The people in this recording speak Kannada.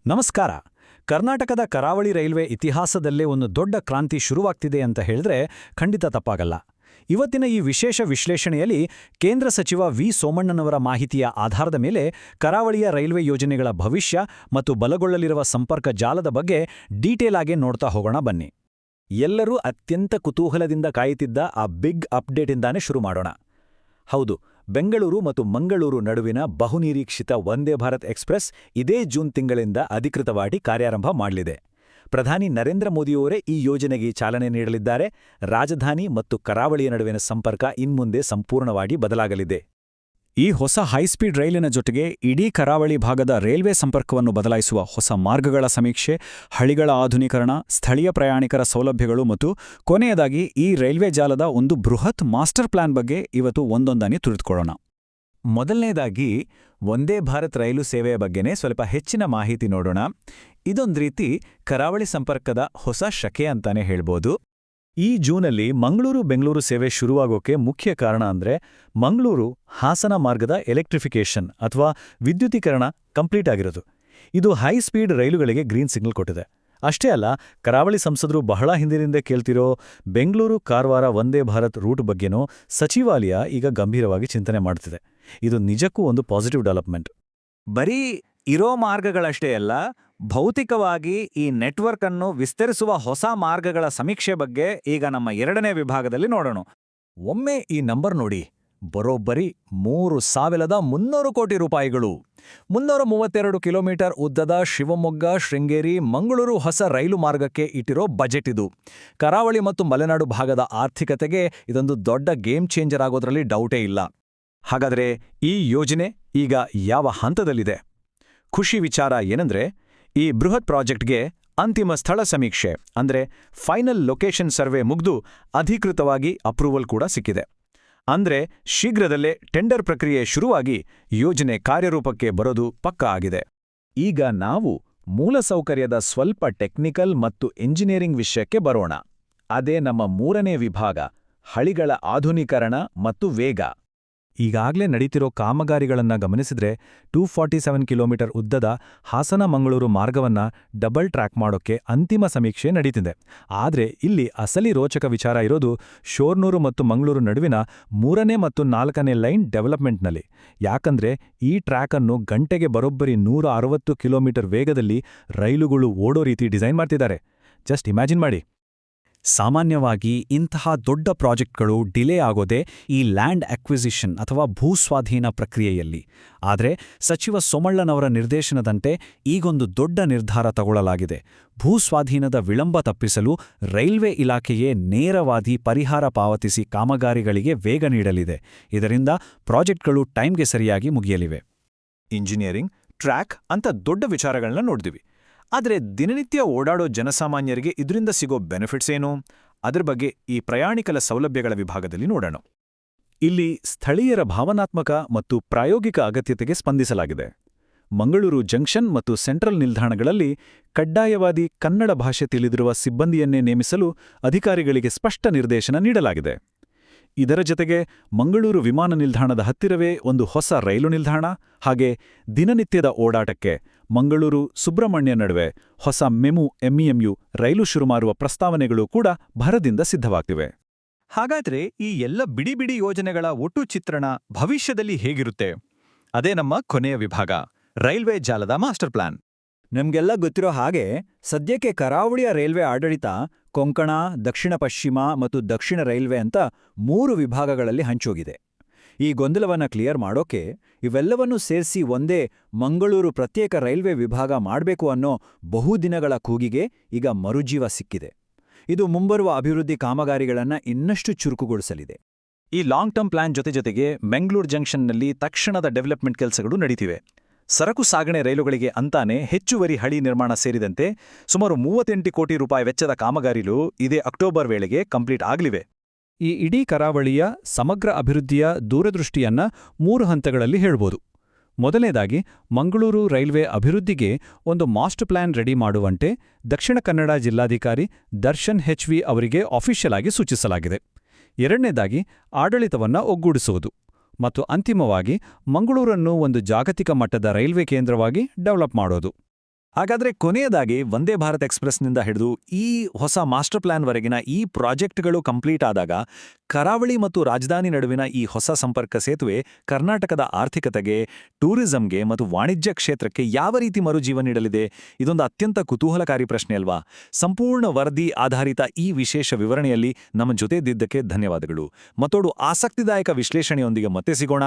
ನಮಸ್ಕಾರ. ಕರ್ನಾಟಕದ ಕರಾವಳಿ ರೈಲ್ವೆ ಇತಿಹಾಸದಲ್ಲೇ ಒಂದು ದೊಡ್ಡ ಕ್ರಾಂತಿ ಶುರುವಾಗ್ತಿದೆ ಅಂತ ಹೇಳಿದ್ರೆ ಖಂಡಿತ ತಪ್ಪಾಗಲ್ಲ. ಇವತ್ತಿನ ಈ ವಿಶೇಷ ವಿಶ್ಲೇಷಣೆಯಲ್ಲಿ ಕೇಂದ್ರ ಸಚಿವ ವಿ ಸೋಮಣ್ಣನವರ ಮಾಹಿತಿಯ ಆಧಾರದ ಮೇಲೆ ಕರಾವಳಿಯ ರೈಲ್ವೆ ಯೋಜನೆಗಳ ಭವಿಷ್ಯ ಮತ್ತು ಬಲಗೊಳ್ಳಲಿರುವ ಸಂಪರ್ಕ ಜಾಲದ ಬಗ್ಗೆ ಡೀಟೇಲ್ ಆಗಿ ನೋಡ್ತಾ ಹೋಗೋಣ ಬನ್ನಿ. ಎಲ್ಲರೂ ಅತ್ಯಂತ ಕುತೂಹಲದಿಂದ ಕಾಯುತ್ತಿದ್ದ ಆ ಬಿಗ್ ಅಪ್ಡೇಟಿಂದಾನೇ ಶುರು ಮಾಡೋಣ. ಹೌದು, ಬೆಂಗಳೂರು ಮತ್ತು ಮಂಗಳೂರು ನಡುವಿನ ಬಹುನಿರೀಕ್ಷಿತ ವಂದೇ ಭಾರತ್ ಎಕ್ಸ್‌ಪ್ರೆಸ್ ಇದೇ ಜೂನ್ ತಿಂಗಳಿಂದ ಅಧಿಕೃತವಾಗಿ ಕಾರ್ಯಾರಂಭ ಮಾಡಲಿದೆ. ಪ್ರಧಾನಿ ನರೇಂದ್ರ ಮೋದಿಯವರೇ ಈ ಯೋಜನೆಗೆ ಚಾಲನೆ ನೀಡಲಿದ್ದಾರೆ. ರಾಜಧಾನಿ ಮತ್ತು ಕರಾವಳಿಯ ನಡುವಿನ ಸಂಪರ್ಕ ಇನ್ಮುಂದೆ ಸಂಪೂರ್ಣವಾಗಿ ಬದಲಾಗಲಿದೆ. ಈ ಹೊಸ ಹೈಸ್ಪೀಡ್ ರೈಲಿನ ಜೊತೆಗೆ ಇಡೀ ಕರಾವಳಿ ಭಾಗದ ರೈಲ್ವೆ ಸಂಪರ್ಕವನ್ನು ಬದಲಾಯಿಸುವ ಹೊಸ ಮಾರ್ಗಗಳ ಸಮೀಕ್ಷೆ, ಹಳಿಗಳ ಆಧುನೀಕರಣ, ಸ್ಥಳೀಯ ಪ್ರಯಾಣಿಕರ ಸೌಲಭ್ಯಗಳು ಮತ್ತು ಕೊನೆಯದಾಗಿ ಈ ರೈಲ್ವೆ ಜಾಲದ ಒಂದು ಬೃಹತ್ ಮಾಸ್ಟರ್ ಪ್ಲಾನ್ ಬಗ್ಗೆ ಇವತ್ತು ಒಂದೊಂದಾಗಿ ತಿಳಿದುಕೊಳ್ಳೋಣ. ಮೊದಲನೇದಾಗಿ ವಂದೇ ಭಾರತ್ ರೈಲು ಸೇವೆಯ ಬಗ್ಗೆನೇ ಸ್ವಲ್ಪ ಹೆಚ್ಚಿನ ಮಾಹಿತಿ ನೋಡೋಣ. ಇದೊಂದು ರೀತಿ ಕರಾವಳಿ ಸಂಪರ್ಕದ ಹೊಸ ಶಕೆ ಅಂತಾನೆ ಹೇಳ್ಬೋದು. ಈ ಜೂನಲ್ಲಿ ಮಂಗಳೂರು-ಬೆಂಗಳೂರು ಸೇವೆ ಶುರುವಾಗೋಕೆ ಮುಖ್ಯ ಕಾರಣ ಅಂದ್ರೆ ಮಂಗಳೂರು ಹಾಸನ ಮಾರ್ಗದ ಎಲೆಕ್ಟ್ರಿಫಿಕೇಷನ್ ಅಥವಾ ವಿದ್ಯುತೀಕರಣ ಕಂಪ್ಲೀಟ್ ಆಗಿರೋದು. ಇದು ಹೈ ಸ್ಪೀಡ್ ರೈಲುಗಳಿಗೆ ಗ್ರೀನ್ ಸಿಗ್ನಲ್ ಕೊಟ್ಟಿದೆ. ಅಷ್ಟೇ ಅಲ್ಲ, ಕರಾವಳಿ ಸಂಸದರು ಬಹಳ ಹಿಂದಿನಿಂದ ಕೇಳ್ತಿರೋ ಬೆಂಗಳೂರು-ಕಾರವಾರ ವಂದೇ ಭಾರತ್ ರೂಟ್ ಬಗ್ಗೆನೂ ಸಚಿವಾಲಯ ಈಗ ಗಂಭೀರವಾಗಿ ಚಿಂತನೆ ಮಾಡ್ತಿದೆ. ಇದು ನಿಜಕ್ಕೂ ಒಂದು ಪಾಸಿಟಿವ್ ಡೆವಲಪ್ಮೆಂಟ್. ಬರೀ ಇರೋ ಮಾರ್ಗಗಳಷ್ಟೇ ಅಲ್ಲ, ಭೌತಿಕವಾಗಿ ಈ ನೆಟ್ವರ್ಕ್ ಅನ್ನು ವಿಸ್ತರಿಸುವ ಹೊಸ ಮಾರ್ಗಗಳ ಸಮೀಕ್ಷೆ ಬಗ್ಗೆ ಈಗ ನಮ್ಮ 2ನೇ ವಿಭಾಗದಲ್ಲಿ ನೋಡೋಣ. ಒಮ್ಮೆ ಈ ನಂಬರ್ ನೋಡಿ, ಬರೋಬ್ಬರಿ 3,300 ಕೋಟಿ ರೂಪಾಯಿಗಳು. 332 ಕಿಲೋಮೀಟರ್ ಉದ್ದದ ಶಿವಮೊಗ್ಗ, ಶೃಂಗೇರಿ, ಮಂಗಳೂರು ಹೊಸ ರೈಲು ಮಾರ್ಗಕ್ಕೆ ಇಟ್ಟಿರೋ ಬಜೆಟ್ ಇದು. ಕರಾವಳಿ ಮತ್ತು ಮಲೆನಾಡು ಭಾಗದ ಆರ್ಥಿಕತೆಗೆ ಇದೊಂದು ದೊಡ್ಡ ಗೇಮ್ ಚೇಂಜರ್ ಆಗೋದ್ರಲ್ಲಿ ಡೌಟೇ ಇಲ್ಲ. ಹಾಗಾದ್ರೆ ಈ ಯೋಜನೆ ಈಗ ಯಾವ ಹಂತದಲ್ಲಿದೆ? ಖುಷಿ ವಿಚಾರ ಏನಂದ್ರೆ, ಈ ಬೃಹತ್ ಪ್ರಾಜೆಕ್ಟ್ಗೆ ಅಂತಿಮ ಸ್ಥಳ ಸಮೀಕ್ಷೆ ಅಂದ್ರೆ ಫೈನಲ್ ಲೊಕೇಶನ್ ಸರ್ವೆ ಮುಗ್ದು ಅಧಿಕೃತವಾಗಿ ಅಪ್ರೂವಲ್ ಕೂಡ ಸಿಕ್ಕಿದೆ. ಅಂದ್ರೆ ಶೀಘ್ರದಲ್ಲೇ ಟೆಂಡರ್ ಪ್ರಕ್ರಿಯೆ ಶುರುವಾಗಿ ಯೋಜನೆ ಕಾರ್ಯರೂಪಕ್ಕೆ ಬರೋದು ಪಕ್ಕಾ ಆಗಿದೆ. ಈಗ ನಾವು ಮೂಲಸೌಕರ್ಯದ ಸ್ವಲ್ಪ ಟೆಕ್ನಿಕಲ್ ಮತ್ತು ಎಂಜಿನಿಯರಿಂಗ್ ವಿಷಯಕ್ಕೆ ಬರೋಣ. ಅದೇ ನಮ್ಮ 3ನೇ ವಿಭಾಗ, ಹಳಿಗಳ ಆಧುನೀಕರಣ ಮತ್ತು ವೇಗ. ಈಗಾಗಲೇ ನಡೀತಿರೋ ಕಾಮಗಾರಿಗಳನ್ನ ಗಮನಿಸಿದ್ರೆ 247 ಕಿಲೋಮೀಟರ್ ಉದ್ದದ ಹಾಸನ-ಮಂಗಳೂರು ಮಾರ್ಗವನ್ನ ಡಬಲ್ ಟ್ರ್ಯಾಕ್ ಮಾಡೋಕ್ಕೆ ಅಂತಿಮ ಸಮೀಕ್ಷೆ ನಡೀತಿದೆ. ಆದ್ರೆ ಇಲ್ಲಿ ಅಸಲಿ ರೋಚಕ ವಿಚಾರ ಇರೋದು ಶೋರ್ನೂರು ಮತ್ತು ಮಂಗಳೂರು ನಡುವಿನ 3ನೇ ಮತ್ತು 4ನೇ ಲೈನ್ ಡೆವಲಪ್ಮೆಂಟ್ನಲ್ಲಿ. ಯಾಕಂದ್ರೆ ಈ ಟ್ರ್ಯಾಕ್ ಅನ್ನು ಗಂಟೆಗೆ ಬರೋಬ್ಬರಿ 160 ಕಿಲೋಮೀಟರ್ ವೇಗದಲ್ಲಿ ರೈಲುಗಳು ಓಡೋ ರೀತಿ ಡಿಸೈನ್ ಮಾಡ್ತಿದ್ದಾರೆ. ಜಸ್ಟ್ ಇಮ್ಯಾಜಿನ್ ಮಾಡಿ. ಸಾಮಾನ್ಯವಾಗಿ ಇಂತಹ ದೊಡ್ಡ ಪ್ರಾಜೆಕ್ಟ್ಗಳು ಡಿಲೇ ಆಗೋದೇ ಈ ಲ್ಯಾಂಡ್ ಅಕ್ವಿಸಿಷನ್ ಅಥವಾ ಭೂಸ್ವಾಧೀನ ಪ್ರಕ್ರಿಯೆಯಲ್ಲಿ. ಆದರೆ ಸಚಿವ ಸೋಮಣ್ಣನವರ ನಿರ್ದೇಶನದಂತೆ ಈಗೊಂದು ದೊಡ್ಡ ನಿರ್ಧಾರ ತಗೊಳ್ಳಲಾಗಿದೆ. ಭೂಸ್ವಾಧೀನದ ವಿಳಂಬ ತಪ್ಪಿಸಲು ರೈಲ್ವೆ ಇಲಾಖೆಯೇ ನೇರವಾಗಿ ಪರಿಹಾರ ಪಾವತಿಸಿ ಕಾಮಗಾರಿಗಳಿಗೆ ವೇಗ ನೀಡಲಿದೆ. ಇದರಿಂದ ಪ್ರಾಜೆಕ್ಟ್ಗಳು ಟೈಮ್ಗೆ ಸರಿಯಾಗಿ ಮುಗಿಯಲಿವೆ. ಇಂಜಿನಿಯರಿಂಗ್, ಟ್ರ್ಯಾಕ್ ಅಂತ ದೊಡ್ಡ ವಿಚಾರಗಳನ್ನ ನೋಡಿದ್ವಿ. ಆದರೆ ದಿನನಿತ್ಯ ಓಡಾಡೋ ಜನಸಾಮಾನ್ಯರಿಗೆ ಇದರಿಂದ ಸಿಗೋ ಬೆನಿಫಿಟ್ಸ್ ಏನು? ಅದರ ಬಗ್ಗೆ ಈ ಪ್ರಯಾಣಿಕರ ಸೌಲಭ್ಯಗಳ ವಿಭಾಗದಲ್ಲಿ ನೋಡೋಣ. ಇಲ್ಲಿ ಸ್ಥಳೀಯರ ಭಾವನಾತ್ಮಕ ಮತ್ತು ಪ್ರಾಯೋಗಿಕ ಅಗತ್ಯತೆಗೆ ಸ್ಪಂದಿಸಲಾಗಿದೆ. ಮಂಗಳೂರು ಜಂಕ್ಷನ್ ಮತ್ತು ಸೆಂಟ್ರಲ್ ನಿಲ್ದಾಣಗಳಲ್ಲಿ ಕಡ್ಡಾಯವಾದಿ ಕನ್ನಡ ಭಾಷೆ ತಿಳಿದಿರುವ ಸಿಬ್ಬಂದಿಯನ್ನೇ ನೇಮಿಸಲು ಅಧಿಕಾರಿಗಳಿಗೆ ಸ್ಪಷ್ಟ ನಿರ್ದೇಶನ ನೀಡಲಾಗಿದೆ. ಇದರ ಜತೆಗೆ ಮಂಗಳೂರು ವಿಮಾನ ನಿಲ್ದಾಣದ ಹತ್ತಿರವೇ ಒಂದು ಹೊಸ ರೈಲು ನಿಲ್ದಾಣ, ಹಾಗೆ ದಿನನಿತ್ಯದ ಓಡಾಟಕ್ಕೆ ಮಂಗಳೂರು ಸುಬ್ರಹ್ಮಣ್ಯ ನಡುವೆ ಹೊಸ ಎಂಇಎಂಯು ರೈಲು ಶುರು ಮಾಡುವ ಪ್ರಸ್ತಾವನೆಗಳು ಕೂಡ ಭರದಿಂದ ಸಿದ್ಧವಾಗ್ತಿವೆ. ಹಾಗಾದ್ರೆ ಈ ಎಲ್ಲ ಬಿಡಿ ಬಿಡಿ ಯೋಜನೆಗಳ ಒಟ್ಟು ಚಿತ್ರಣ ಭವಿಷ್ಯದಲ್ಲಿ ಹೇಗಿರುತ್ತೆ? ಅದೇ ನಮ್ಮ ಕೊನೆಯ ವಿಭಾಗ, ರೈಲ್ವೆ ಜಾಲದ ಮಾಸ್ಟರ್ ಪ್ಲಾನ್. ನಮ್ಗೆಲ್ಲ ಗೊತ್ತಿರೋ ಹಾಗೆ ಸದ್ಯಕ್ಕೆ ಕರಾವಳಿಯ ರೈಲ್ವೆ ಆಡಳಿತ ಕೊಂಕಣ, ದಕ್ಷಿಣ ಪಶ್ಚಿಮ ಮತ್ತು ದಕ್ಷಿಣ ರೈಲ್ವೆ ಅಂತ 3 ವಿಭಾಗಗಳಲ್ಲಿ ಹಂಚೋಗಿದೆ. ಈ ಗೊಂದಲವನ್ನ ಕ್ಲಿಯರ್ ಮಾಡೋಕೆ ಇವೆಲ್ಲವನ್ನೂ ಸೇರಿಸಿ ಒಂದೇ ಮಂಗಳೂರು ಪ್ರತ್ಯೇಕ ರೈಲ್ವೆ ವಿಭಾಗ ಮಾಡಬೇಕು ಅನ್ನೋ ಬಹುದಿನಗಳ ಕೂಗಿಗೆ ಈಗ ಮರುಜೀವ ಸಿಕ್ಕಿದೆ. ಇದು ಮುಂಬರುವ ಅಭಿವೃದ್ಧಿ ಕಾಮಗಾರಿಗಳನ್ನ ಇನ್ನಷ್ಟು ಚುರುಕುಗೊಳಿಸಲಿದೆ. ಈ ಲಾಂಗ್ ಟರ್ಮ್ ಪ್ಲಾನ್ ಜೊತೆಗೆ ಬೆಂಗಳೂರು ಜಂಕ್ಷನ್ನಲ್ಲಿ ತಕ್ಷಣದ ಡೆವಲಪ್ಮೆಂಟ್ ಕೆಲಸಗಳು ನಡೀತಿವೆ. ಸರಕು ಸಾಗಣೆ ರೈಲುಗಳಿಗೆ ಅಂತಾನೆ ಹೆಚ್ಚುವರಿ ಹಳಿ ನಿರ್ಮಾಣ ಸೇರಿದಂತೆ ಸುಮಾರು 38 ಕೋಟಿ ರೂಪಾಯಿ ವೆಚ್ಚದ ಕಾಮಗಾರಿಗಳು ಇದೇ ಅಕ್ಟೋಬರ್ ವೇಳೆಗೆ ಕಂಪ್ಲೀಟ್ ಆಗಲಿವೆ. ಈ ಇಡೀ ಕರಾವಳಿಯ ಸಮಗ್ರ ಅಭಿವೃದ್ಧಿಯ ದೂರದೃಷ್ಟಿಯನ್ನ 3 ಹಂತಗಳಲ್ಲಿ ಹೇಳ್ಬೋದು. ಮೊದಲನೇದಾಗಿ ಮಂಗಳೂರು ರೈಲ್ವೆ ಅಭಿವೃದ್ಧಿಗೆ ಒಂದು ಮಾಸ್ಟರ್ ಪ್ಲಾನ್ ರೆಡಿ ಮಾಡುವಂತೆ ದಕ್ಷಿಣ ಕನ್ನಡ ಜಿಲ್ಲಾಧಿಕಾರಿ ದರ್ಶನ್ ಹೆಚ್.ವಿ. ಅವರಿಗೆ ಆಫಿಷಿಯಲ್ ಆಗಿ ಸೂಚಿಸಲಾಗಿದೆ. ಎರಡನೇದಾಗಿ ಆಡಳಿತವನ್ನ ಒಗ್ಗೂಡಿಸುವುದು ಮತ್ತು ಅಂತಿಮವಾಗಿ ಮಂಗಳೂರನ್ನು ಒಂದು ಜಾಗತಿಕ ಮಟ್ಟದ ರೈಲ್ವೆ ಕೇಂದ್ರವಾಗಿ ಡೆವಲಪ್ ಮಾಡೋದು. ಹಾಗಾದ್ರೆ ಕೊನೆಯದಾಗಿ ವಂದೇ ಭಾರತ್ ಎಕ್ಸ್‌ಪ್ರೆಸ್‌ನಿಂದ ಹಿಡಿದು ಈ ಹೊಸ ಮಾಸ್ಟರ್ ಪ್ಲಾನ್‌ವರೆಗಿನ ಈ ಪ್ರಾಜೆಕ್ಟ್‌ಗಳು ಕಂಪ್ಲೀಟ್ ಆದಾಗ ಕರಾವಳಿ ಮತ್ತು ರಾಜಧಾನಿ ನಡುವಿನ ಈ ಹೊಸ ಸಂಪರ್ಕ ಸೇತುವೆ ಕರ್ನಾಟಕದ ಆರ್ಥಿಕತೆಗೆ, ಟೂರಿಸಂಗೆ ಮತ್ತು ವಾಣಿಜ್ಯ ಕ್ಷೇತ್ರಕ್ಕೆ ಯಾವ ರೀತಿ ಮರುಜೀವ ನೀಡಲಿದೆ? ಇದೊಂದು ಅತ್ಯಂತ ಕುತೂಹಲಕಾರಿ ಪ್ರಶ್ನೆ ಅಲ್ವಾ? ಸಂಪೂರ್ಣ ವರದಿ ಆಧಾರಿತ ಈ ವಿಶೇಷ ವಿವರಣೆಯಲ್ಲಿ ನಮ್ಮ ಜೊತೆ ಇದ್ದಿದ್ದಕ್ಕೆ ಧನ್ಯವಾದಗಳು. ಮತ್ತೋಡು ಆಸಕ್ತಿದಾಯಕ ವಿಶ್ಲೇಷಣೆಯೊಂದಿಗೆ ಮತ್ತೆ ಸಿಗೋಣ.